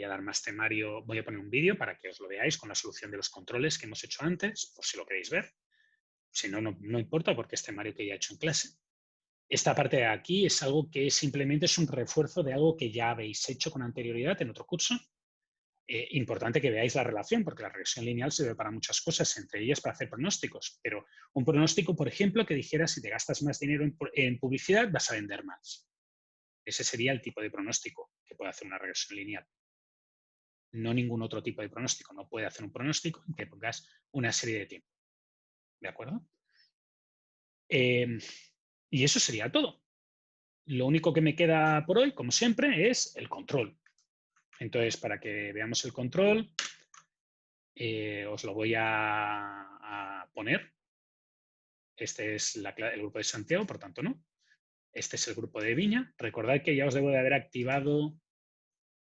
dar más temario, voy a poner un vídeo para que os lo veáis con la solución de los controles que hemos hecho antes, por si lo queréis ver. Si no, no importa porque es temario que ya he hecho en clase. Esta parte de aquí es algo que simplemente es un refuerzo de algo que ya habéis hecho con anterioridad en otro curso. Importante que veáis la relación, porque la regresión lineal sirve para muchas cosas, entre ellas para hacer pronósticos. Pero un pronóstico, por ejemplo, que dijera si te gastas más dinero en publicidad, vas a vender más. Ese sería el tipo de pronóstico que puede hacer una regresión lineal. No ningún otro tipo de pronóstico. No puede hacer un pronóstico en que pongas una serie de tiempo. ¿De acuerdo? Y eso sería todo. Lo único que me queda por hoy, como siempre, es el control. Entonces, para que veamos el control, os lo voy a poner. Este es el grupo de Santiago, por tanto, no. Este es el grupo de Viña. Recordad que ya os debo de haber activado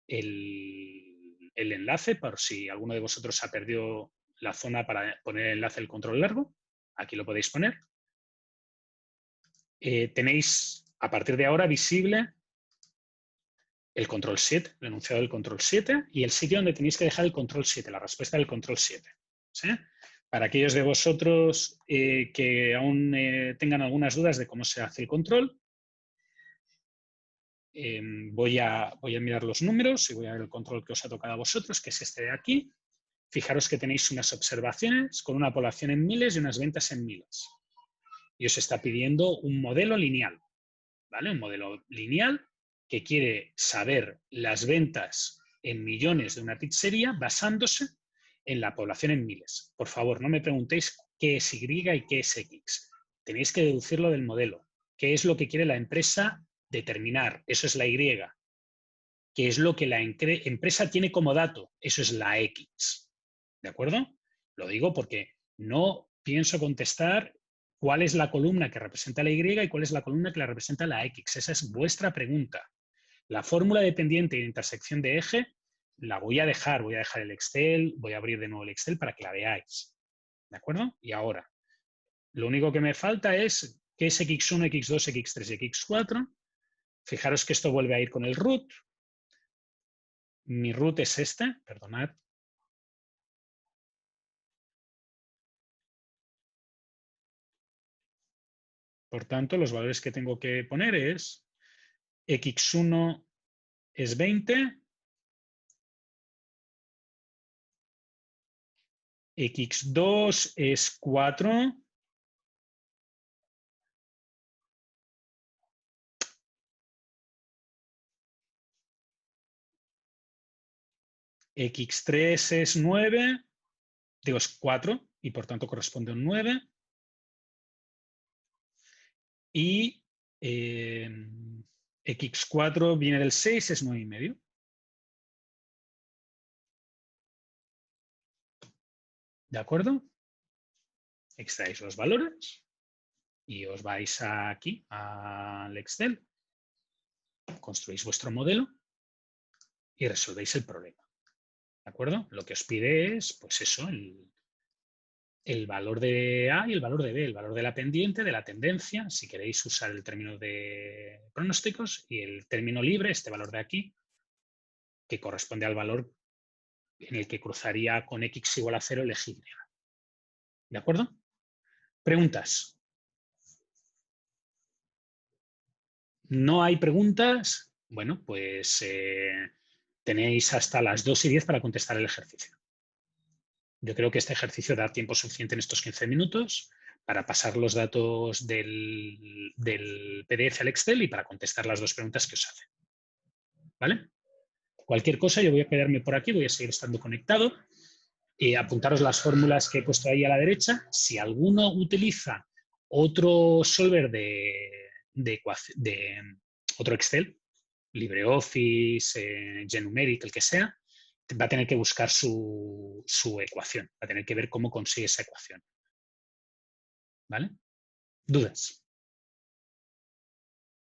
el enlace, por si alguno de vosotros ha perdido la zona para poner el enlace del control largo. Aquí lo podéis poner. Tenéis, a partir de ahora, visible el control 7, el enunciado del control 7 y el sitio donde tenéis que dejar el control 7, la respuesta del control 7. ¿Sí? Para aquellos de vosotros que aún tengan algunas dudas de cómo se hace el control, voy a mirar los números y voy a ver el control que os ha tocado a vosotros, que es este de aquí. Fijaros que tenéis unas observaciones con una población en miles y unas ventas en miles. Y os está pidiendo un modelo lineal, ¿vale? Un modelo lineal que quiere saber las ventas en millones de una pizzería basándose en la población en miles. Por favor, no me preguntéis qué es Y y qué es X. Tenéis que deducirlo del modelo. ¿Qué es lo que quiere la empresa determinar? Eso es la Y. ¿Qué es lo que la empresa tiene como dato? Eso es la X. ¿De acuerdo? Lo digo porque no pienso contestar cuál es la columna que representa la Y y cuál es la columna que la representa la X. Esa es vuestra pregunta. La fórmula de pendiente y de intersección de eje la voy a dejar el Excel, voy a abrir de nuevo el Excel para que la veáis. ¿De acuerdo? Y ahora, lo único que me falta es qué es X1, X2, X3 y X4. Fijaros que esto vuelve a ir con el root. Mi root es este, perdonad. Por tanto, los valores que tengo que poner es X1 es 20, X2 es 4, X3 es 9, digo es 4 y por tanto corresponde a un 9. Y X4 viene del 6, es 9,5. ¿De acuerdo? Extraéis los valores y os vais aquí al Excel, construís vuestro modelo y resolvéis el problema. ¿De acuerdo? Lo que os pide es, pues eso, el valor de A y el valor de B, el valor de la pendiente, de la tendencia, si queréis usar el término de pronósticos, y el término libre, este valor de aquí, que corresponde al valor en el que cruzaría con X igual a 0 el eje Y. ¿De acuerdo? ¿Preguntas? ¿No hay preguntas? Bueno, pues tenéis hasta las 2:10 para contestar el ejercicio. Yo creo que este ejercicio da tiempo suficiente en estos 15 minutos para pasar los datos del PDF al Excel y para contestar las dos preguntas que os hacen. ¿Vale? Cualquier cosa, yo voy a quedarme por aquí, voy a seguir estando conectado. Apuntaros las fórmulas que he puesto ahí a la derecha. Si alguno utiliza Otro solver otro Excel, LibreOffice, GNumeric, el que sea, va a tener que buscar su ecuación, va a tener que ver cómo consigue esa ecuación. ¿Vale? ¿Dudas?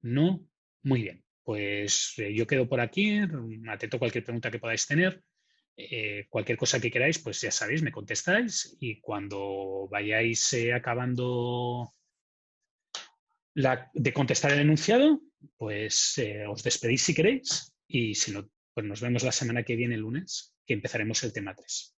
¿No? Muy bien. Pues yo quedo por aquí, atento a cualquier pregunta que podáis tener. Cualquier cosa que queráis, pues ya sabéis, me contestáis y cuando vayáis acabando de contestar el enunciado, pues os despedís si queréis y si no, pues nos vemos la semana que viene, el lunes, que empezaremos el tema 3.